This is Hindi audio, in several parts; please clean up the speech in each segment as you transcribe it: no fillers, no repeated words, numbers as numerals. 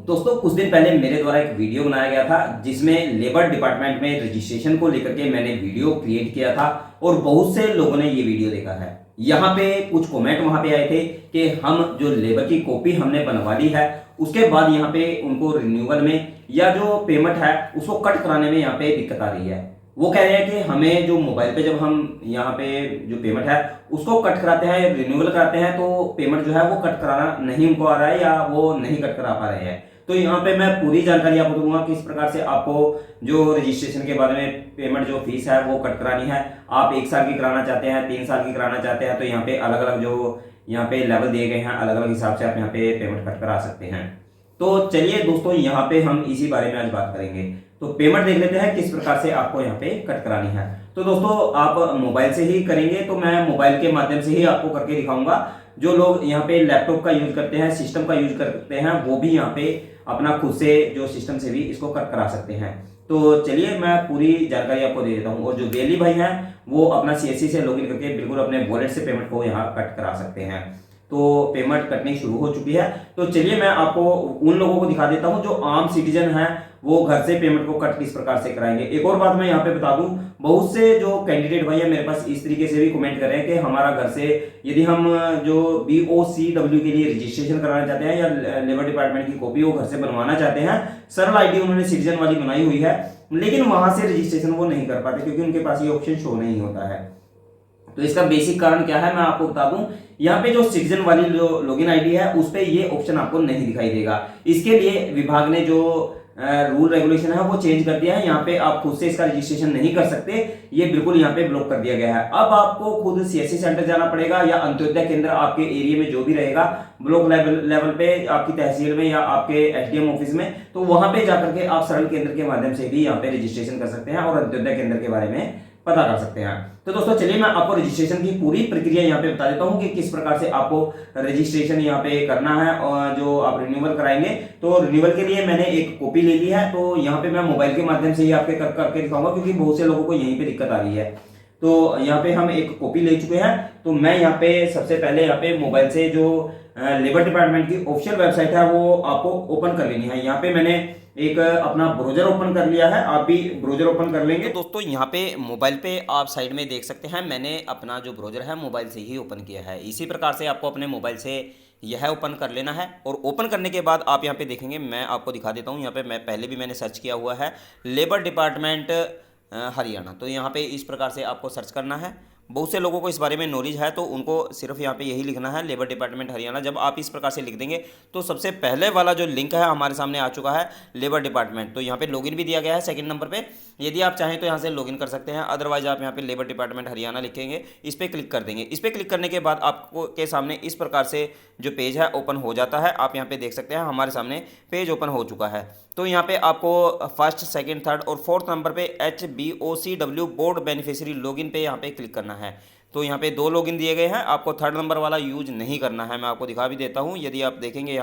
दोस्तों कुछ दिन पहले मेरे द्वारा एक वीडियो बनाया गया था जिसमें लेबर डिपार्टमेंट में रजिस्ट्रेशन को लेकर के मैंने वीडियो क्रिएट किया था और बहुत से लोगों ने ये वीडियो देखा है। यहाँ पे कुछ कमेंट वहां पे आए थे कि हम जो लेबर की कॉपी हमने बनवा ली है उसके बाद यहाँ पे उनको रिन्यूअल में या जो पेमेंट है उसको कट कराने में यहाँ पे दिक्कत आ रही है। वो कह रहे हैं कि हमें जो मोबाइल पे जब हम यहाँ पे जो पेमेंट है उसको कट कराते हैं रिन्यूअल कराते हैं तो पेमेंट जो है वो कट कराना नहीं उनको आ रहा है या वो नहीं कट करा पा रहे हैं। तो यहाँ पे मैं पूरी जानकारी आपको दूंगा कि इस प्रकार से आपको जो रजिस्ट्रेशन के बारे में पेमेंट जो फीस है वो कट करानी है। आप 1 साल की कराना चाहते हैं 3 साल की कराना चाहते हैं तो यहाँ पे अलग अलग जो यहाँ पे लेवल दिए गए हैं अलग अलग हिसाब से आप यहाँ पे पेमेंट कट करा सकते हैं। तो चलिए दोस्तों यहाँ पे हम इसी बारे में आज बात करेंगे। तो पेमेंट देख लेते हैं किस प्रकार से आपको यहाँ पे कट करानी है। तो दोस्तों आप मोबाइल से ही करेंगे तो मैं मोबाइल के माध्यम से ही आपको करके दिखाऊंगा। जो लोग यहाँ पे लैपटॉप का यूज करते हैं सिस्टम का यूज करते हैं वो भी यहाँ पे अपना खुद से जो सिस्टम से भी इसको कट करा सकते हैं। तो चलिए मैं पूरी जानकारी आपको दे देता हूँ और जो वेली भाई हैं वो अपना सीएससी से लॉगिन करके बिल्कुल अपने वॉलेट से पेमेंट को यहाँ कट करा सकते हैं। तो पेमेंट कटनी शुरू हो चुकी है। तो चलिए मैं आपको उन लोगों को दिखा देता हूं जो आम सिटीजन हैं वो घर से पेमेंट को कट किस प्रकार से कराएंगे। एक और बात मैं यहाँ पे बता दूं, बहुत से जो कैंडिडेट भाई है मेरे पास इस तरीके से भी कमेंट कर रहे हैं कि हमारा घर से यदि हम जो BOCW के लिए रजिस्ट्रेशन कराना चाहते हैं या लेबर डिपार्टमेंट की कॉपी वो घर से बनवाना चाहते हैं, सरल आईडी उन्होंने सिटीजन वाली बनाई हुई है लेकिन वहां से रजिस्ट्रेशन वो नहीं कर पाते क्योंकि उनके पास ये ऑप्शन शो नहीं होता है। तो इसका बेसिक कारण क्या है मैं आपको बता दूं, यहाँ पे जो सिटीजन वाली जो लॉगिन आईडी है उस पे ये ऑप्शन आपको नहीं दिखाई देगा। इसके लिए विभाग ने जो रूल रेगुलेशन है वो चेंज कर दिया है। यहाँ पे आप खुद से इसका रजिस्ट्रेशन नहीं कर सकते, ये बिल्कुल यहाँ पे ब्लॉक कर दिया गया है। अब आपको खुद सीएससी सेंटर जाना पड़ेगा या अंत्योदय केंद्र आपके एरिया में जो भी रहेगा ब्लॉक लेवल पे आपकी तहसील में या आपके एसडीएम ऑफिस में, तो वहां पे जाकर के आप सरल केंद्र के माध्यम से भी यहाँ पे रजिस्ट्रेशन कर सकते हैं और अंत्योदय केंद्र के बारे में पता कर सकते हैं। तो दोस्तों चलिए मैं आपको रजिस्ट्रेशन की पूरी प्रक्रिया यहाँ पे बता देता हूँ कि किस प्रकार से आपको रजिस्ट्रेशन यहाँ पे करना है और जो आप रिन्यूअल कराएंगे। तो रिन्यूअल के लिए मैंने एक कॉपी ले ली है तो यहाँ पे मैं मोबाइल के माध्यम से ही आपके करके दिखाऊंगा क्योंकि बहुत से लोगों को यहीं पे दिक्कत आ रही है। तो यहाँ पे हम एक कॉपी ले चुके हैं। तो मैं यहाँ पे सबसे पहले यहाँ पे मोबाइल से जो लेबर डिपार्टमेंट की ऑफिशियल वेबसाइट है वो आपको ओपन कर लेनी है। यहाँ पे मैंने एक अपना ब्राउजर ओपन कर लिया है, आप भी ब्राउजर ओपन कर लेंगे। दोस्तों यहाँ पे मोबाइल पे आप साइड में देख सकते हैं मैंने अपना जो ब्राउजर है मोबाइल से ही ओपन किया है। इसी प्रकार से आपको अपने मोबाइल से यह ओपन कर लेना है और ओपन करने के बाद आप यहाँ पे देखेंगे मैं आपको दिखा देता हूँ। यहाँ पे मैं पहले भी मैंने सर्च किया हुआ है लेबर डिपार्टमेंट हरियाणा। तो यहाँ पे इस प्रकार से आपको सर्च करना है। बहुत से लोगों को इस बारे में नॉलेज है तो उनको सिर्फ यहाँ पे यही लिखना है लेबर डिपार्टमेंट हरियाणा। जब आप इस प्रकार से लिख देंगे तो सबसे पहले वाला जो लिंक है हमारे सामने आ चुका है लेबर डिपार्टमेंट। तो यहाँ पे लॉगिन भी दिया गया है सेकंड नंबर पे, यदि आप चाहें तो यहाँ से लॉगिन कर सकते हैं। अदरवाइज आप यहाँ पे लेबर डिपार्टमेंट हरियाणा लिखेंगे, इस पर क्लिक कर देंगे। इस पर क्लिक करने के बाद आपको के सामने इस प्रकार से जो पेज है ओपन हो जाता है। आप यहाँ पे देख सकते हैं हमारे सामने पेज ओपन हो चुका है। तो यहाँ पे आपको फर्स्ट सेकंड थर्ड और फोर्थ नंबर पे HBOCW बोर्ड बेनिफिशियरी लॉगिन पे यहाँ पे क्लिक करना है। तो यहाँ पे 2 लॉगिन दिए गए हैं, आपको थर्ड नंबर वाला यूज नहीं करना है। मैं आपको दिखा भी देता हूँ। यदि आप देखेंगे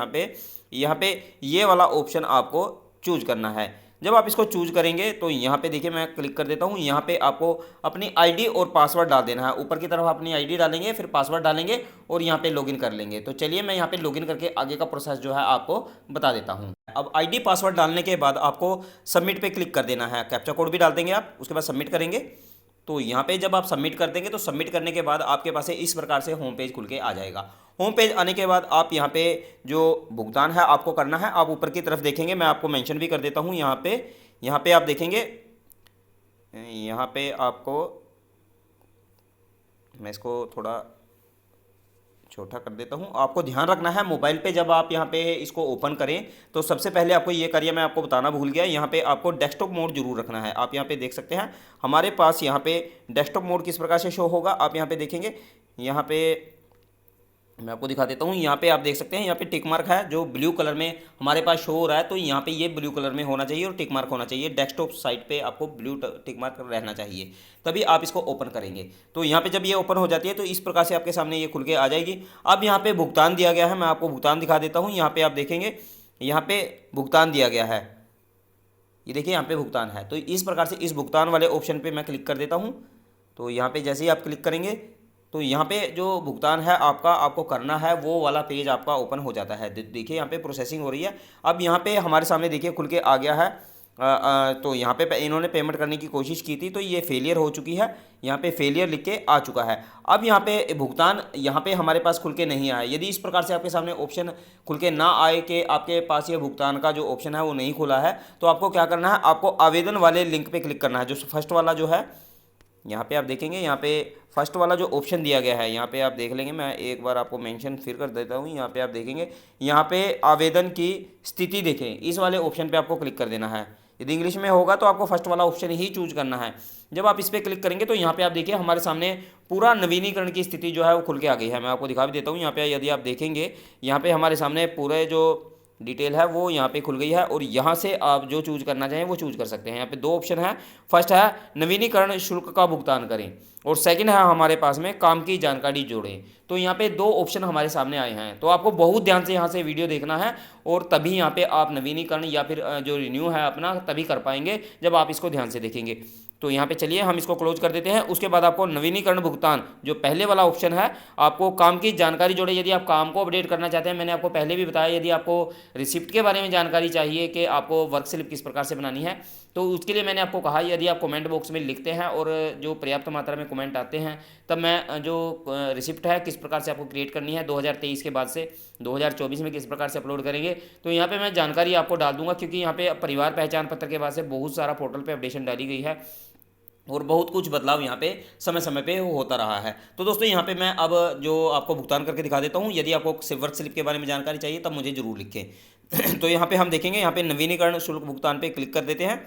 यहाँ पे ये वाला ऑप्शन आपको चूज करना है। जब आप इसको चूज करेंगे तो यहाँ पे देखिए मैं क्लिक कर देता हूँ। यहाँ पे आपको अपनी आईडी और पासवर्ड डाल देना है। ऊपर की तरफ अपनी आईडी डालेंगे फिर पासवर्ड डालेंगे और यहाँ पे लॉगिन कर लेंगे। तो चलिए मैं यहाँ पे लॉगिन करके आगे का प्रोसेस जो है आपको बता देता हूँ। अब आईडी पासवर्ड डालने के बाद आपको सबमिट पे क्लिक कर देना है। कैप्चा कोड भी डाल देंगे आप, उसके बाद सबमिट करेंगे। तो यहाँ पे जब आप सबमिट कर देंगे तो सबमिट करने के बाद आपके पास इस प्रकार से होम पेज खुल के आ जाएगा। होम पेज आने के बाद आप यहाँ पे जो भुगतान है आपको करना है। आप ऊपर की तरफ देखेंगे, मैं आपको मेंशन भी कर देता हूँ। यहाँ पे आप देखेंगे, यहाँ पे आपको मैं इसको थोड़ा छोटा कर देता हूँ। आपको ध्यान रखना है मोबाइल पे जब आप यहाँ पे इसको ओपन करें तो सबसे पहले आपको ये करिए, मैं आपको बताना भूल गया, यहाँ पे आपको डेस्कटॉप मोड जरूर रखना है। आप यहाँ पे देख सकते हैं हमारे पास यहाँ पे डेस्कटॉप मोड किस प्रकार से शो होगा। आप यहाँ पे देखेंगे, यहाँ पे मैं आपको दिखा देता हूँ। यहाँ पे आप देख सकते हैं यहाँ पे टिक मार्क है जो ब्लू कलर में हमारे पास शो हो रहा है। तो यहाँ पे ये ब्लू कलर में होना चाहिए और टिक मार्क होना चाहिए। डेस्कटॉप साइट पे आपको ब्लू टिक मार्क रहना चाहिए, तभी आप इसको ओपन करेंगे। तो यहाँ पे जब ये ओपन हो जाती है तो इस प्रकार से आपके सामने ये खुल के आ जाएगी। अब यहाँ पे भुगतान दिया गया है, मैं आपको भुगतान दिखा देता हूँ। यहाँ पे आप देखेंगे यहाँ पे भुगतान दिया गया है, ये देखिए यहाँ पे भुगतान है। तो इस प्रकार से इस भुगतान वाले ऑप्शन पे मैं क्लिक कर देता हूँ। तो यहाँ पे जैसे ही आप क्लिक करेंगे तो यहाँ पे जो भुगतान है आपका आपको करना है वो वाला पेज आपका ओपन हो जाता है। देखिए यहाँ पे प्रोसेसिंग हो रही है। अब यहाँ पे हमारे सामने देखिए खुल के आ गया है। तो यहाँ पे इन्होंने पेमेंट करने की कोशिश की थी तो ये फेलियर हो चुकी है। यहाँ पे फेलियर लिख के आ चुका है। अब यहाँ पे भुगतान यहाँ पे हमारे पास खुल के नहीं आया। यदि इस प्रकार से आपके सामने ऑप्शन खुल के ना आए कि आपके पास ये भुगतान का जो ऑप्शन है वो नहीं खुला है, तो आपको क्या करना है, आपको आवेदन वाले लिंक पे क्लिक करना है। जो फर्स्ट वाला जो है यहाँ पे आप देखेंगे, यहाँ पे फर्स्ट वाला जो ऑप्शन दिया गया है यहाँ पे आप देख लेंगे। मैं एक बार आपको मेंशन फिर कर देता हूँ। यहाँ पे आप देखेंगे, यहाँ पे आवेदन की स्थिति देखें, इस वाले ऑप्शन पे आपको क्लिक कर देना है। यदि इंग्लिश में होगा तो आपको फर्स्ट वाला ऑप्शन ही चूज करना है। जब आप इस पर क्लिक करेंगे तो यहाँ पे आप देखिए हमारे सामने पूरा नवीनीकरण की स्थिति जो है वो खुल के आ गई है। मैं आपको दिखा भी देता हूँ। यहाँ पे यदि आप देखेंगे, यहाँ पे हमारे सामने पूरे जो डिटेल है वो यहाँ पे खुल गई है और यहाँ से आप जो चूज करना चाहें वो चूज कर सकते हैं। यहाँ पे दो ऑप्शन है। फर्स्ट है नवीनीकरण शुल्क का भुगतान करें और सेकंड है हमारे पास में काम की जानकारी जोड़ें। तो यहाँ पे दो ऑप्शन हमारे सामने आए हैं। तो आपको बहुत ध्यान से यहाँ से वीडियो देखना है और तभी यहाँ पे आप नवीनीकरण या फिर जो रिन्यू है अपना तभी कर पाएंगे जब आप इसको ध्यान से देखेंगे। तो यहाँ पे चलिए हम इसको क्लोज कर देते हैं। उसके बाद आपको नवीनीकरण भुगतान जो पहले वाला ऑप्शन है, आपको काम की जानकारी जोड़े। यदि आप काम को अपडेट करना चाहते हैं, मैंने आपको पहले भी बताया, यदि आपको रिसिप्ट के बारे में जानकारी चाहिए कि आपको वर्क स्लिप किस प्रकार से बनानी है, तो उसके लिए मैंने आपको कहा यदि आप कमेंट बॉक्स में लिखते हैं और जो पर्याप्त मात्रा में कमेंट आते हैं तब मैं जो रिसिप्ट है किस प्रकार से आपको क्रिएट करनी है 2023 के बाद से 2024 में किस प्रकार से अपलोड करेंगे, तो यहाँ पे मैं जानकारी आपको डाल दूंगा। क्योंकि यहाँ पे परिवार पहचान पत्र के बाद से बहुत सारा पोर्टल पे अपडेशन डाली गई है और बहुत कुछ बदलाव यहाँ पे समय समय पे होता रहा है। तो दोस्तों यहाँ पे मैं अब जो आपको भुगतान करके दिखा देता हूँ। यदि आपको वर्क स्लिप के बारे में जानकारी चाहिए तब मुझे जरूर लिखें। तो यहाँ पे हम देखेंगे, यहाँ पे नवीनीकरण शुल्क भुगतान पे क्लिक कर देते हैं।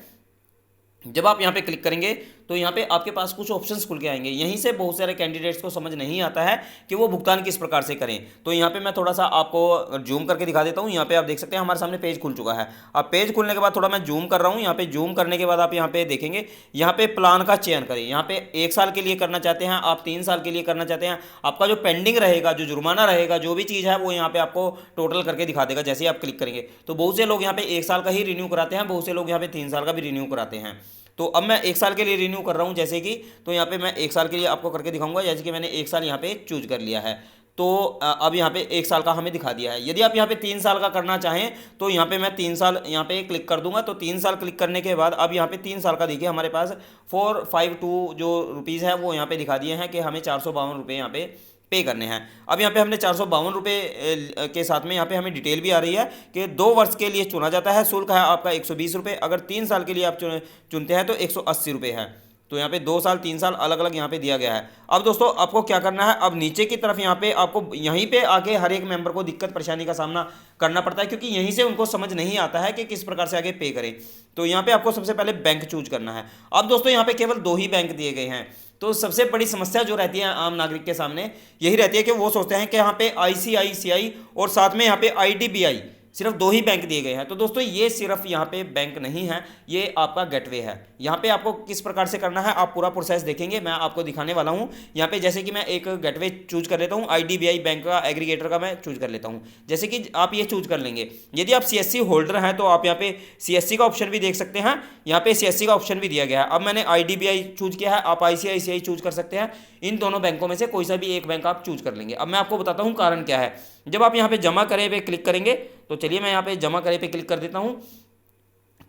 जब आप यहाँ पे क्लिक करेंगे तो यहाँ पे आपके पास कुछ ऑप्शंस खुल के आएंगे। यहीं से बहुत सारे कैंडिडेट्स को समझ नहीं आता है कि वो भुगतान किस प्रकार से करें। तो यहाँ पे मैं थोड़ा सा आपको जूम करके दिखा देता हूँ। यहाँ पे आप देख सकते हैं हमारे सामने पेज खुल चुका है। अब पेज खुलने के बाद थोड़ा मैं जूम कर रहा हूँ। यहाँ पे जूम करने के बाद आप यहाँ पे देखेंगे, यहाँ पे प्लान का चयन करें। यहाँ पे 1 साल के लिए करना चाहते हैं आप, 3 साल के लिए करना चाहते हैं, आपका जो पेंडिंग रहेगा, जो जुर्माना रहेगा, जो भी चीज़ है वो यहाँ पे आपको टोटल करके दिखा देगा जैसे आप क्लिक करेंगे। तो बहुत से लोग यहाँ पे 1 साल का ही रिन्यू कराते हैं, बहुत से लोग यहाँ पे 3 साल का भी रिन्यू कराते हैं। तो अब मैं 1 साल के लिए रिन्यू कर रहा हूं जैसे कि, तो यहाँ पे मैं 1 साल के लिए आपको करके दिखाऊंगा। जैसे कि मैंने 1 साल यहाँ पे चूज कर लिया है। तो अब यहाँ पे 1 साल का हमें दिखा दिया है। यदि आप यहाँ पे 3 साल का करना चाहें तो यहाँ पे मैं 3 साल यहाँ पे क्लिक कर दूंगा। तो 3 साल क्लिक करने के बाद अब यहाँ पे 3 साल का देखिए हमारे पास 452 जो रुपीज़ है वो यहाँ पे दिखा दिए हैं कि हमें 452 रुपये यहाँ पे पे करने हैं। अब यहाँ पे हमने 452 रुपये के साथ में यहाँ पे हमें डिटेल भी आ रही है कि 2 वर्ष के लिए चुना जाता है, शुल्क है आपका 120 रुपये। अगर 3 साल के लिए आप चुनते हैं तो 180 रुपये है। तो यहाँ पे 2 साल 3 साल अलग अलग यहाँ पे दिया गया है। अब दोस्तों आपको क्या करना है, अब नीचे की तरफ यहाँ पे आपको यहीं पे आके हर एक मेंबर को दिक्कत परेशानी का सामना करना पड़ता है क्योंकि यहीं से उनको समझ नहीं आता है कि किस प्रकार से आगे पे करें। तो यहाँ पे आपको सबसे पहले बैंक चूज करना है। अब दोस्तों यहाँ पे केवल 2 ही बैंक दिए गए हैं। तो सबसे बड़ी समस्या जो रहती है आम नागरिक के सामने यही रहती है कि वो सोचते हैं कि यहाँ पे ICICI और साथ में यहाँ पे IDBI, सिर्फ 2 ही बैंक दिए गए हैं। तो दोस्तों ये सिर्फ यहाँ पे बैंक नहीं है, ये आपका गेटवे है। यहाँ पे आपको किस प्रकार से करना है आप पूरा प्रोसेस देखेंगे, मैं आपको दिखाने वाला हूँ। यहाँ पे जैसे कि मैं एक गेटवे चूज कर लेता हूँ, IDBI बैंक का एग्रीगेटर का मैं चूज कर लेता हूँ। जैसे कि आप ये चूज कर लेंगे। यदि आप CSC होल्डर हैं तो आप यहाँ पे CSC का ऑप्शन भी देख सकते हैं। यहाँ पे CSC का ऑप्शन भी दिया गया है। अब मैंने IDBI चूज किया है, आप ICICI चूज कर सकते हैं। इन दोनों बैंकों में से कोई सा भी एक बैंक आप चूज कर लेंगे। अब मैं आपको बताता हूँ कारण क्या है। जब आप यहाँ पे जमा करें पे क्लिक करेंगे तो चलिए मैं यहाँ पे जमा करें पे क्लिक कर देता हूँ।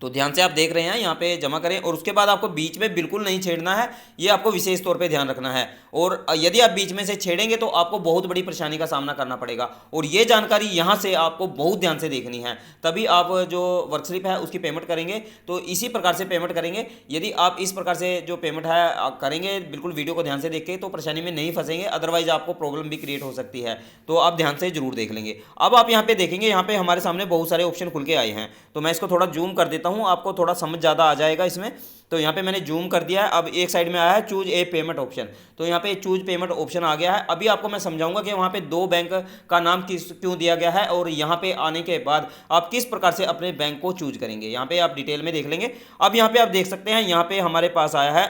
तो ध्यान से आप देख रहे हैं यहाँ पे जमा करें और उसके बाद आपको बीच में बिल्कुल नहीं छेड़ना है, ये आपको विशेष तौर पे ध्यान रखना है। और यदि आप बीच में से छेड़ेंगे तो आपको बहुत बड़ी परेशानी का सामना करना पड़ेगा। और ये जानकारी यहाँ से आपको बहुत ध्यान से देखनी है, तभी आप जो वर्क स्लिप है उसकी पेमेंट करेंगे। तो इसी प्रकार से पेमेंट करेंगे। यदि आप इस प्रकार से जो पेमेंट है करेंगे बिल्कुल वीडियो को ध्यान से देख के, तो परेशानी में नहीं फंसेंगे, अदरवाइज आपको प्रॉब्लम भी क्रिएट हो सकती है। तो आप ध्यान से जरूर देख लेंगे। अब आप यहाँ पे देखेंगे, यहाँ पे हमारे सामने बहुत सारे ऑप्शन खुल के आए हैं। तो मैं इसको थोड़ा जूम कर देता हूँ, आपको थोड़ा समझ ज़्यादा आ जाएगा इसमें। तो यहाँ पे मैंने जूम कर दिया है। अब एक साइड में आया है चूज ए पेमेंट ऑप्शन, तो यहाँ पे चूज पेमेंट ऑप्शन आ गया है। अभी आपको मैं समझाऊंगा कि वहाँ पे 2 बैंक का नाम क्यों दिया गया है और यहाँ पे आने के बाद आप किस प्रकार से अपने बैंक को चूज करेंगे। यहाँ पे आप डिटेल में देख लेंगे। अब यहाँ पे आप देख सकते हैं, यहाँ पे हमारे पास आया है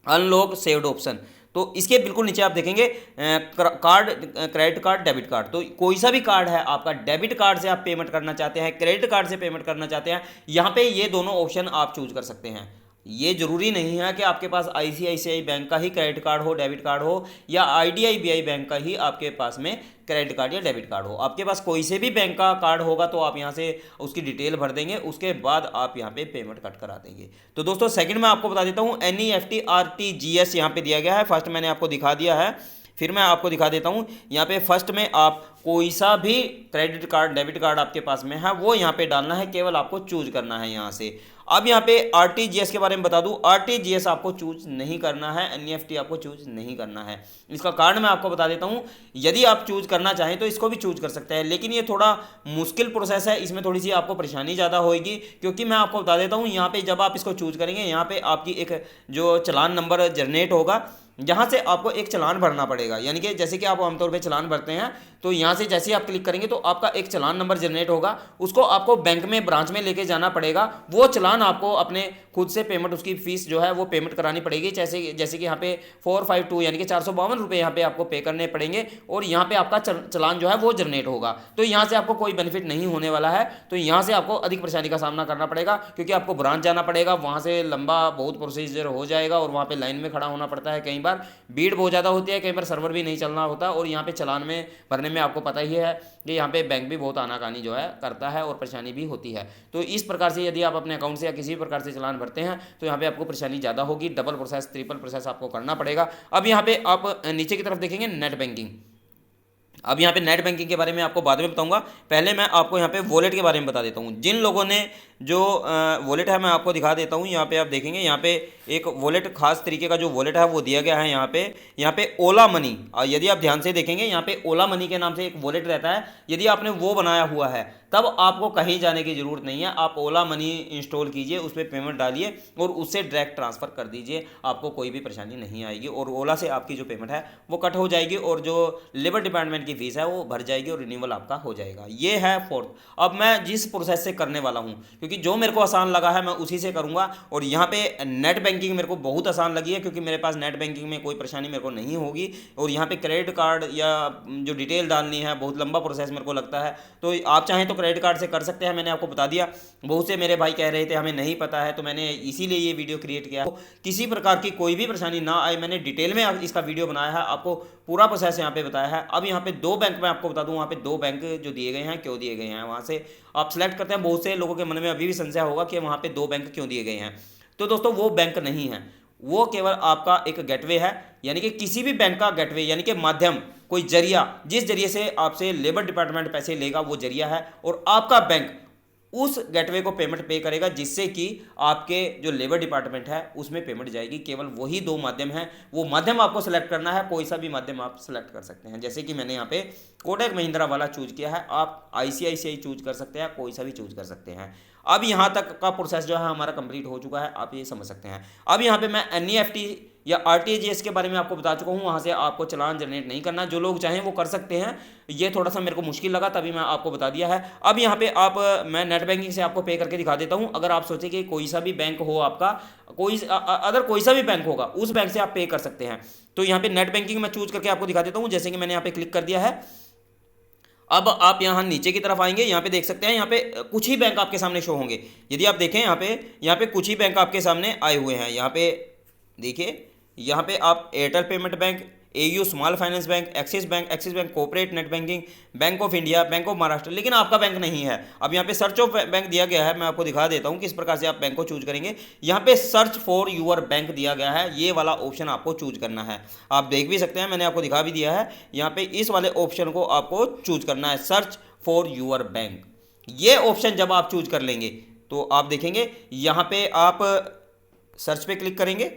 अनलॉक सेव्ड ऑप्शन। तो इसके बिल्कुल नीचे आप देखेंगे card, credit card, debit card. तो कोई सा भी कार्ड है आपका, डेबिट कार्ड से आप पेमेंट करना चाहते हैं, क्रेडिट कार्ड से पेमेंट करना चाहते हैं, यहाँ पे ये दोनों ऑप्शन आप चूज कर सकते हैं। ये जरूरी नहीं है कि आपके पास आईसीआईसीआई बैंक का ही क्रेडिट कार्ड हो, डेबिट कार्ड हो, या आईडीआईबीआई बैंक का ही आपके पास में क्रेडिट कार्ड या डेबिट कार्ड हो। आपके पास कोई से भी बैंक का कार्ड होगा तो आप यहाँ से उसकी डिटेल भर देंगे, उसके बाद आप यहाँ पे पेमेंट कट करा देंगे। तो दोस्तों सेकंड में आपको बता देता हूँ, NEFT RTGS यहाँ पे दिया गया है। फर्स्ट मैंने आपको दिखा दिया है, फिर मैं आपको दिखा देता हूँ। यहाँ पे फर्स्ट में आप कोई सा भी क्रेडिट कार्ड डेबिट कार्ड आपके पास में है वो यहाँ पे डालना है, केवल आपको चूज करना है यहाँ से। अब यहाँ पे आरटीजीएस के बारे में बता दूं, आरटीजीएस आपको चूज नहीं करना है, एनईएफटी आपको चूज नहीं करना है। इसका कारण मैं आपको बता देता हूं। यदि आप चूज करना चाहें तो इसको भी चूज कर सकते हैं, लेकिन ये थोड़ा मुश्किल प्रोसेस है, इसमें थोड़ी सी आपको परेशानी ज़्यादा होगी। क्योंकि मैं आपको बता देता हूँ, यहाँ पे जब आप इसको चूज करेंगे, यहाँ पे आपकी एक जो चालान नंबर जनरेट होगा, जहाँ से आपको एक चालान भरना पड़ेगा। यानी कि जैसे कि आप आमतौर पे चालान भरते हैं, तो यहाँ से जैसे ही आप क्लिक करेंगे तो आपका एक चालान नंबर जनरेट होगा, उसको आपको बैंक में ब्रांच में लेके जाना पड़ेगा। वो चालान आपको अपने खुद से पेमेंट, उसकी फीस जो है वो पेमेंट करानी पड़ेगी। जैसे कि यहाँ पे 452 यानी कि 452 रुपये यहाँ पे आपको पे करने पड़ेंगे, और यहाँ पे आपका चालान जो है वो जनरेट होगा। तो यहाँ से आपको कोई बेनिफिट नहीं होने वाला है, तो यहाँ से आपको अधिक परेशानी का सामना करना पड़ेगा, क्योंकि आपको ब्रांच जाना पड़ेगा, वहाँ से लंबा बहुत प्रोसीजर हो जाएगा, और वहाँ पे लाइन में खड़ा होना पड़ता है। कई बार भीड़ बहुत ज़्यादा होती है, कई बार सर्वर भी नहीं चलना होता, और यहाँ पे चालान में भरने में आपको पता ही है कि यहाँ पे बैंक भी बहुत आनाकानी जो है करता है, और परेशानी भी होती है। तो इस प्रकार से यदि आप अपने अकाउंट से या किसी भी प्रकार से चालान भरते हैं तो यहाँ पे आपको परेशानी ज़्यादा होगी, डबल प्रोसेस ट्रिपल प्रोसेस आपको करना पड़ेगा। अब यहाँ पे आप नीचे की तरफ देखेंगे नेट बैंकिंग। अब यहाँ पे नेट बैंकिंग के बारे में आपको बाद में बताऊंगा, पहले मैं आपको यहाँ पे वॉलेट के बारे में बता देता हूँ। जिन लोगों ने जो वॉलेट है मैं आपको दिखा देता हूँ। यहाँ पे आप देखेंगे, यहाँ पे एक वॉलेट खास तरीके का जो वॉलेट है वो दिया गया है। यहाँ पे ओला मनी, यदि आप ध्यान से देखेंगे यहाँ पे ओला मनी के नाम से एक वॉलेट रहता है। यदि आपने वो बनाया हुआ है तब आपको कहीं जाने की जरूरत नहीं है, आप ओला मनी इंस्टॉल कीजिए, उस पर पेमेंट डालिए और उससे डायरेक्ट ट्रांसफर कर दीजिए, आपको कोई भी परेशानी नहीं आएगी, और ओला से आपकी जो पेमेंट है वो कट हो जाएगी, और जो लेबर डिपार्टमेंट की फीस है वो भर जाएगी, और रिन्यूअल आपका हो जाएगा। ये है फोर्थ। अब मैं जिस प्रोसेस से करने वाला हूँ, क्योंकि जो मेरे को आसान लगा है मैं उसी से करूँगा, और यहाँ पे नेट बैंकिंग मेरे को बहुत आसान लगी है, क्योंकि मेरे पास नेट बैंकिंग में कोई परेशानी मेरे को नहीं होगी। और यहाँ पे क्रेडिट कार्ड या जो डिटेल डालनी है, बहुत लंबा प्रोसेस मेरे को लगता है, तो आप चाहें तो क्रेडिट कार्ड से कर सकते हैं। मैंने आपको बता दिया, बहुत से मेरे भाई कह रहे थे हमें नहीं पता है, तो मैंने इसीलिए ये वीडियो क्रिएट किया। तो किसी प्रकार की कोई भी परेशानी ना आए, मैंने डिटेल में इसका वीडियो बनाया है, आपको पूरा प्रोसेस यहाँ पे बताया है। अब यहाँ पे 2 बैंक मैं आपको बता दूँ, वहाँ पे 2 बैंक जो दिए गए हैं, क्यों दिए गए हैं, वहाँ से आप सेलेक्ट करते हैं। बहुत से लोगों के मन में अभी भी संशय होगा कि वहाँ पे 2 बैंक क्यों दिए गए हैं। तो दोस्तों वो बैंक नहीं है, वो केवल आपका एक गेटवे है, यानी कि किसी भी बैंक का गेटवे, यानी कि माध्यम, कोई जरिया, जिस जरिए से आपसे लेबर डिपार्टमेंट पैसे लेगा वो जरिया है, और आपका बैंक उस गेटवे को पेमेंट पे करेगा, जिससे कि आपके जो लेबर डिपार्टमेंट है उसमें पेमेंट जाएगी। केवल वही 2 माध्यम हैं, वो माध्यम आपको सेलेक्ट करना है। कोई सा भी माध्यम आप सेलेक्ट कर सकते हैं, जैसे कि मैंने यहाँ पे कोटक महिंद्रा वाला चूज किया है, आप आईसीआईसीआई चूज कर सकते हैं, कोई सा भी चूज कर सकते हैं। अब यहाँ तक का प्रोसेस जो है हमारा कंप्लीट हो चुका है, आप ये समझ सकते हैं। अब यहाँ पे मैं एनईएफटी या आरटीजीएस के बारे में आपको बता चुका हूँ, वहाँ से आपको चालान जनरेट नहीं करना। जो लोग चाहें वो कर सकते हैं, ये थोड़ा सा मेरे को मुश्किल लगा, तभी मैं आपको बता दिया है। अब यहाँ पे मैं नेट बैंकिंग से आपको पे करके दिखा देता हूँ। अगर आप सोचें कि कोई सा भी बैंक हो आपका, अगर कोई सा भी बैंक होगा उस बैंक से आप पे कर सकते हैं, तो यहाँ पे नेट बैंकिंग मैं चूज करके आपको दिखा देता हूँ। जैसे कि मैंने यहाँ पे क्लिक कर दिया है। अब आप यहाँ नीचे की तरफ आएंगे, यहाँ पे देख सकते हैं, यहाँ पे कुछ ही बैंक आपके सामने शो होंगे। यदि आप देखें यहाँ पे कुछ ही बैंक आपके सामने आए हुए हैं। यहाँ पे देखिए, यहाँ पे आप Airtel payment bank, AU small finance bank, axis bank cooperate net banking, bank of India, bank of Maharashtra, लेकिन आपका बैंक नहीं है। अब यहाँ पे सर्च ऑफ बैंक दिया गया है, मैं आपको दिखा देता हूँ किस प्रकार से आप बैंक को चूज करेंगे। यहाँ पे सर्च फॉर यूर बैंक दिया गया है, ये वाला ऑप्शन आपको चूज करना है। आप देख भी सकते हैं, मैंने आपको दिखा भी दिया है। यहाँ पे इस वाले ऑप्शन को आपको चूज करना है, सर्च फॉर यूर बैंक। ये ऑप्शन जब आप चूज कर लेंगे तो आप देखेंगे यहाँ पे आप सर्च पे क्लिक करेंगे।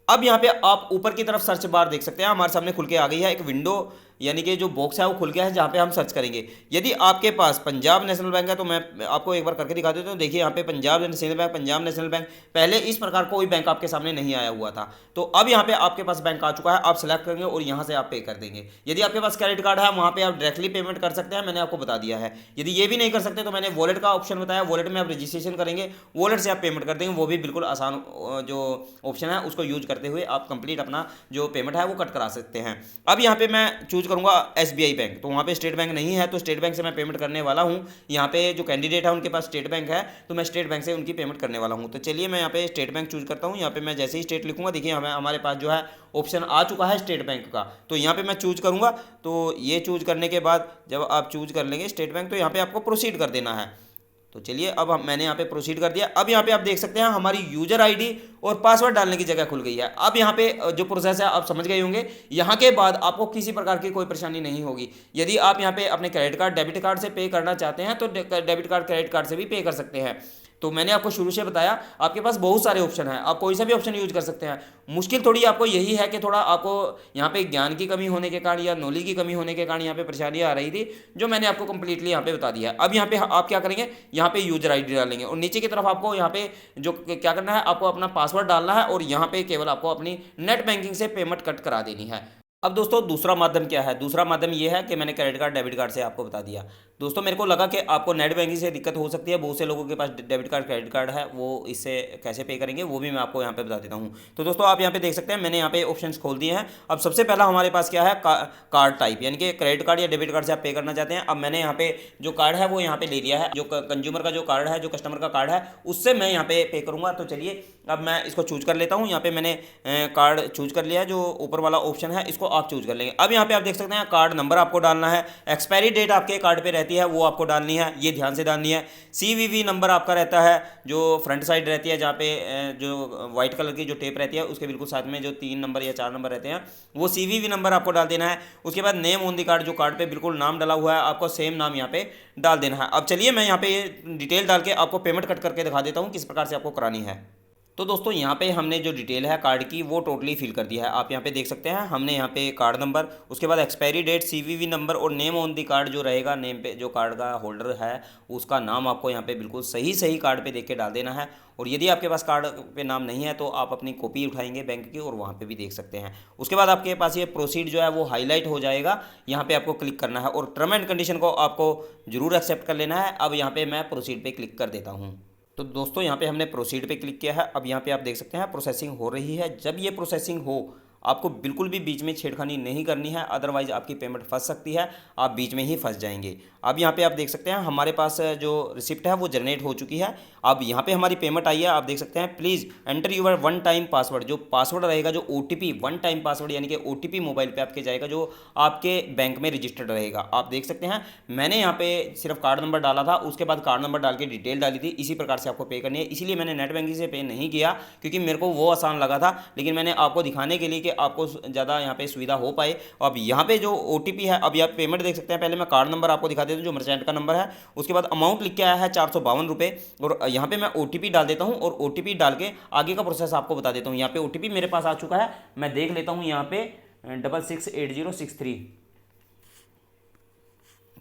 अब यहाँ पे आप ऊपर की तरफ सर्च बार देख सकते हैं, हमारे सामने खुल के आ गई है एक विंडो, यानी कि जो बॉक्स है वो खुल गया है, जहाँ पे हम सर्च करेंगे। यदि आपके पास पंजाब नेशनल बैंक है तो मैं आपको एक बार करके दिखा देता हूँ। देखिए यहाँ पे पंजाब नेशनल बैंक, पहले इस प्रकार कोई बैंक आपके सामने नहीं आया हुआ था। तो अब यहाँ पे आपके पास बैंक आ चुका है, आप सेलेक्ट करेंगे और यहाँ से आप पे कर देंगे। यदि आपके पास क्रेडिट कार्ड है वहाँ पे आप डायरेक्टली पेमेंट कर सकते हैं, मैंने आपको बता दिया है। यदि ये भी नहीं कर सकते तो मैंने वॉलेट का ऑप्शन बताया, वॉलेट में आप रजिस्ट्रेशन करेंगे, वॉलेट से आप पेमेंट कर देंगे, वो भी बिल्कुल आसान जो ऑप्शन है उसको यूज करते हुए आप कंप्लीट अपना जो पेमेंट है वो कट करा सकते हैं। अब यहाँ पे मैं चूज करूँगा SBI बैंक, तो वहाँ पे स्टेट बैंक नहीं है, तो स्टेट बैंक से मैं पेमेंट करने वाला हूँ। यहाँ पे जो कैंडिडेट है उनके पास स्टेट बैंक है, तो मैं स्टेट बैंक से उनकी पेमेंट करने वाला हूँ। तो चलिए मैं यहाँ पे स्टेट बैंक चूज करता हूँ। यहाँ पे मैं जैसे ही स्टेट लिखूँगा, देखिए हमारे पास जो है ऑप्शन आ चुका है स्टेट बैंक का, तो यहाँ पे मैं चूज करूँगा। तो ये चूज करने के बाद जब आप चूज कर लेंगे स्टेट बैंक, तो यहाँ पे आपको प्रोसीड कर देना है। तो चलिए अब मैंने यहाँ पे प्रोसीड कर दिया। अब यहाँ पे आप देख सकते हैं हमारी यूजर आईडी और पासवर्ड डालने की जगह खुल गई है। अब यहाँ पे जो प्रोसेस है आप समझ गए होंगे। यहाँ के बाद आपको किसी प्रकार की कोई परेशानी नहीं होगी। यदि आप यहाँ पे अपने क्रेडिट कार्ड डेबिट कार्ड से पे करना चाहते हैं तो डेबिट कार्ड क्रेडिट कार्ड से भी पे कर सकते हैं। तो मैंने आपको शुरू से बताया आपके पास बहुत सारे ऑप्शन हैं, आप कोई सा भी ऑप्शन यूज कर सकते हैं। मुश्किल थोड़ी आपको यही है कि थोड़ा आपको यहाँ पे ज्ञान की कमी होने के कारण या नॉलेज की कमी होने के कारण यहाँ पे परेशानी आ रही थी, जो मैंने आपको कंप्लीटली यहाँ पे बता दिया है। अब यहाँ पे आप क्या करेंगे, यहाँ पे यूजर आईडी डालेंगे और नीचे की तरफ आपको यहाँ पे जो क्या करना है, आपको अपना पासवर्ड डालना है और यहाँ पे केवल आपको अपनी नेट बैंकिंग से पेमेंट कट करा देनी है। अब दोस्तों दूसरा माध्यम क्या है, दूसरा माध्यम ये है कि मैंने क्रेडिट कार्ड डेबिट कार्ड से आपको बता दिया। दोस्तों मेरे को लगा कि आपको नेट बैंकिंग से दिक्कत हो सकती है, बहुत से लोगों के पास डेबिट कार्ड क्रेडिट कार्ड है, वो इससे कैसे पे करेंगे वो भी मैं आपको यहाँ पे बता देता हूँ। तो दोस्तों आप यहाँ पे देख सकते हैं मैंने यहाँ पे ऑप्शंस खोल दिए हैं। अब सबसे पहला हमारे पास क्या है, कार्ड टाइप, यानी कि क्रेडिट कार्ड या डेबिट कार्ड से आप पे करना चाहते हैं। अब मैंने यहाँ पे जो कार्ड है वो यहाँ पे ले लिया है, जो कंज्यूमर का जो कार्ड है, जो कस्टमर का कार्ड है, उससे मैं यहाँ पे करूँगा। तो चलिए अब मैं इसको चूज कर लेता हूँ। यहाँ पे मैंने कार्ड चूज कर लिया है, जो ऊपर वाला ऑप्शन है इसको आप चूज कर लेंगे। अब यहाँ पे आप देख सकते हैं कार्ड नंबर आपको डालना है, एक्सपायरी डेट आपके कार्ड पे रहती है वो आपको डालनी है, ये ध्यान से डालनी है। CVV नंबर आपका रहता है, जो फ्रंट साइड रहती है, जहाँ पे जो व्हाइट कलर की जो टेप रहती है उसके बिल्कुल साथ में जो 3 नंबर या 4 नंबर रहते हैं, वो CVV नंबर आपको डाल देना है। उसके बाद नेम ऑन दी कार्ड, जो कार्ड पे बिल्कुल नाम डाला हुआ है आपको सेम नाम यहाँ पे डाल देना है। अब चलिए मैं यहाँ पे ये डिटेल डाल के आपको पेमेंट कट करके दिखा देता हूँ किस प्रकार से आपको करानी है। तो दोस्तों यहाँ पे हमने जो डिटेल है कार्ड की वो टोटली फिल कर दिया है। आप यहाँ पे देख सकते हैं हमने यहाँ पे कार्ड नंबर, उसके बाद एक्सपायरी डेट, CVV नंबर और नेम ऑन दी कार्ड जो रहेगा, नेम पे जो कार्ड का होल्डर है उसका नाम आपको यहाँ पे बिल्कुल सही कार्ड पे देख के डाल देना है। और यदि आपके पास कार्ड पे नाम नहीं है तो आप अपनी कॉपी उठाएंगे बैंक की और वहाँ पे भी देख सकते हैं। उसके बाद आपके पास ये प्रोसीड जो है वो हाईलाइट हो जाएगा, यहाँ पे आपको क्लिक करना है और टर्म एंड कंडीशन को आपको जरूर एक्सेप्ट कर लेना है। अब यहाँ पे मैं प्रोसीड पे क्लिक कर देता हूँ। तो दोस्तों यहाँ पे हमने प्रोसीड पे क्लिक किया है। अब यहाँ पे आप देख सकते हैं प्रोसेसिंग हो रही है। जब ये प्रोसेसिंग हो आपको बिल्कुल भी बीच में छेड़खानी नहीं करनी है, अदरवाइज आपकी पेमेंट फंस सकती है, आप बीच में ही फंस जाएंगे। अब यहाँ पे आप देख सकते हैं हमारे पास जो रिसिप्ट है वो जनरेट हो चुकी है। अब यहाँ पे हमारी पेमेंट आई है, आप देख सकते हैं please enter your one time password, जो पासवर्ड रहेगा, जो OTP वन टाइम पासवर्ड यानी कि OTP मोबाइल पे आपके जाएगा, जो आपके बैंक में रजिस्टर्ड रहेगा। आप देख सकते हैं मैंने यहाँ पे सिर्फ कार्ड नंबर डाला था, उसके बाद कार्ड नंबर डाल के डिटेल डाली थी। इसी प्रकार से आपको पे करनी है, इसीलिए मैंने नेट बैंकिंग से पे नहीं किया क्योंकि मेरे को वो आसान लगा था, लेकिन मैंने आपको दिखाने के लिए कि आपको ज़्यादा यहाँ पे सुविधा हो पाए। अब यहाँ पे जो OTP है, अब यहाँ पेमेंट देख सकते हैं। पहले मैं कार्ड नंबर आपको दिखा देता हूँ जो मर्चेंट का नंबर है, उसके बाद अमाउंट लिख के आया है 452 रुपये और यहाँ पे मैं OTP डाल देता हूँ और OTP डाल के आगे का प्रोसेस आपको बता देता हूँ। यहाँ पे OTP मेरे पास आ चुका है, मैं देख लेता हूँ यहाँ पे 668063।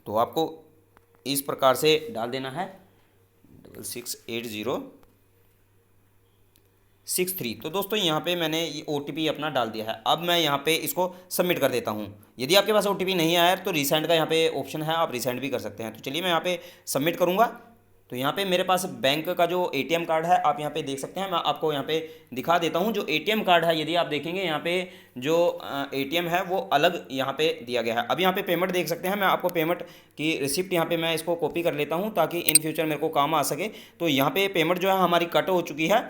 तो आपको इस प्रकार से डाल देना है 668063। तो दोस्तों यहाँ पे मैंने ये OTP अपना डाल दिया है। अब मैं यहाँ पे इसको सबमिट कर देता हूँ। यदि आपके पास OTP नहीं आया तो रीसेंड का यहाँ पे ऑप्शन है, आप रीसेंड भी कर सकते हैं। तो चलिए मैं यहाँ पे सबमिट करूँगा। तो यहाँ पे मेरे पास बैंक का जो ATM कार्ड है आप यहाँ पे देख सकते हैं, मैं आपको यहाँ पे दिखा देता हूँ। जो ATM कार्ड है यदि आप देखेंगे यहाँ पे जो ATM है वो अलग यहाँ पे दिया गया है। अब यहाँ पे पेमेंट देख सकते हैं, मैं आपको पेमेंट की रिसिप्ट यहाँ पे मैं इसको कॉपी कर लेता हूँ ताकि इन फ्यूचर मेरे को काम आ सके। तो यहाँ पे पेमेंट जो है हमारी कट हो चुकी है।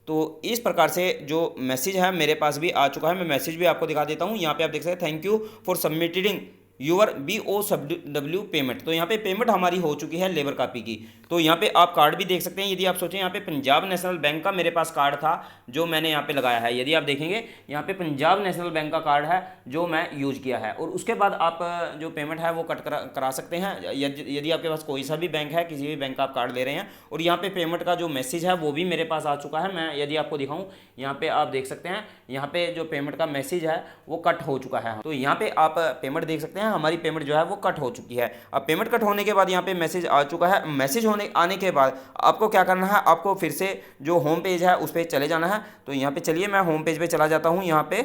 तो इस प्रकार से जो मैसेज है मेरे पास भी आ चुका है, मैं मैसेज भी आपको दिखा देता हूँ। यहाँ पे आप देख सकते हैं thank you for submitting your BOW payment. तो यहाँ पे पेमेंट हमारी हो चुकी है लेबर कॉपी की। तो यहाँ पे आप कार्ड भी देख सकते हैं। यदि आप सोचें यहाँ पे पंजाब नेशनल बैंक का मेरे पास कार्ड था जो मैंने यहाँ पे लगाया है। यदि आप देखेंगे यहाँ पे पंजाब नेशनल बैंक का कार्ड है जो मैं यूज किया है और उसके बाद आप जो पेमेंट है वो कट करा सकते हैं। यदि आपके पास कोई सा भी बैंक है, किसी भी बैंक का आप कार्ड ले रहे हैं। और यहाँ पे पेमेंट का जो मैसेज है वो भी मेरे पास आ चुका है। मैं यदि आपको दिखाऊँ यहाँ पे आप देख सकते हैं, यहाँ पे जो पेमेंट का मैसेज है वो कट हो चुका है। तो यहाँ पे आप पेमेंट देख सकते हैं, हमारी पेमेंट जो है वो कट हो चुकी है। अब पेमेंट कट होने के बाद यहाँ पे मैसेज आ चुका है। मैसेज आने के बाद आपको क्या करना है, आपको फिर से जो होम पेज है उस पर चले जाना है। तो यहाँ पे चलिए मैं होम पेज पे चला जाता हूँ। यहाँ पे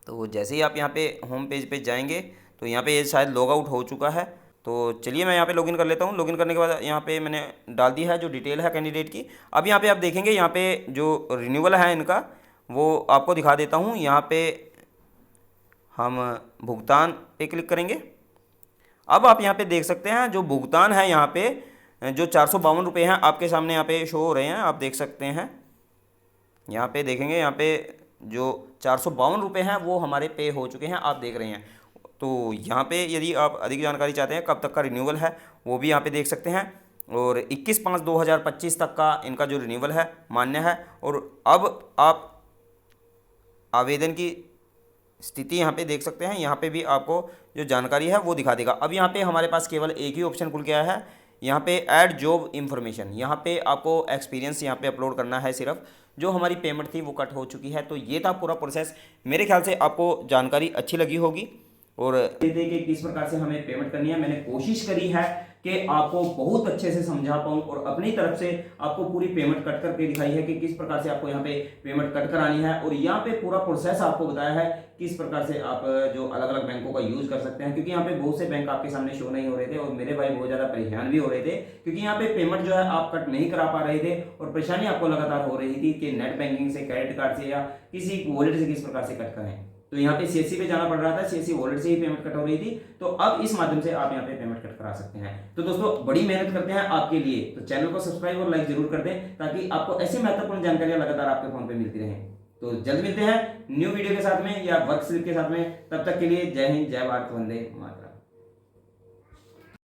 तो जैसे ही आप यहाँ पे होम पेज पे जाएंगे तो यहाँ पे ये शायद लॉग आउट हो चुका है। तो चलिए मैं यहाँ पे लॉगिन कर लेता हूँ। लॉगिन करने के बाद यहाँ पे मैंने डाल दी है जो डिटेल है कैंडिडेट की। अब यहाँ पे आप देखेंगे यहाँ पे जो रिन्यूअल है इनका वो आपको दिखा देता हूँ। यहाँ पे हम भुगतान पे क्लिक करेंगे। अब आप यहाँ पे देख सकते हैं जो भुगतान है यहाँ पे जो 452 रुपये हैं आपके सामने यहाँ पे शो हो रहे हैं, आप देख सकते हैं। यहाँ पे देखेंगे, यहाँ पे जो 452 रुपये हैं वो हमारे पे हो चुके हैं, आप देख रहे हैं। तो यहाँ पे यदि आप अधिक जानकारी चाहते हैं कब तक का रिन्यूअल है वो भी यहाँ पे देख सकते हैं। और 21/5/2025 तक का इनका जो रिन्यूअल है मान्य है। और अब आप आवेदन की स्थिति यहाँ पे देख सकते हैं। यहाँ पे भी आपको जो जानकारी है वो दिखा देगा। अब यहाँ पे हमारे पास केवल एक ही ऑप्शन खुल गया है, यहाँ पे ऐड जॉब इन्फॉर्मेशन। यहाँ पे आपको एक्सपीरियंस यहाँ पे अपलोड करना है सिर्फ। जो हमारी पेमेंट थी वो कट हो चुकी है। तो ये था पूरा प्रोसेस। मेरे ख्याल से आपको जानकारी अच्छी लगी होगी। और देखिए कि किस प्रकार से हमें पेमेंट करनी है, मैंने कोशिश करी है कि आपको बहुत अच्छे से समझा पाऊँ और अपनी तरफ से आपको पूरी पेमेंट कट करके दिखाई है कि किस प्रकार से आपको यहाँ पे पेमेंट कट करानी है। और यहाँ पे पूरा प्रोसेस आपको बताया है किस प्रकार से आप जो अलग अलग बैंकों का यूज कर सकते हैं। क्योंकि यहाँ पे बहुत से बैंक आपके सामने शो नहीं हो रहे थे और मेरे भाई बहुत ज्यादा परेशान भी हो रहे थे, क्योंकि यहाँ पे पेमेंट जो है आप कट नहीं करा पा रहे थे और परेशानी आपको लगातार हो रही थी कि नेट बैंकिंग से, क्रेडिट कार्ड से या किसी वॉलेट से किस प्रकार से कट करें। तो यहाँ पे सीएससी पे जाना पड़ रहा था, सीएससी वॉलेट से ही पेमेंट कट हो रही थी। तो अब इस माध्यम से आप यहाँ पे पेमेंट कट करा सकते हैं। तो दोस्तों बड़ी मेहनत करते हैं आपके लिए, तो चैनल को सब्सक्राइब और लाइक जरूर कर दें ताकि आपको ऐसी महत्वपूर्ण जानकारियां लगातार आपके फोन पे मिलती रहें। तो जल्द मिलते हैं न्यू वीडियो के साथ में या वर्क स्लिप के साथ में। तब तक के लिए जय हिंद, जय भारत, वंदे मातरम।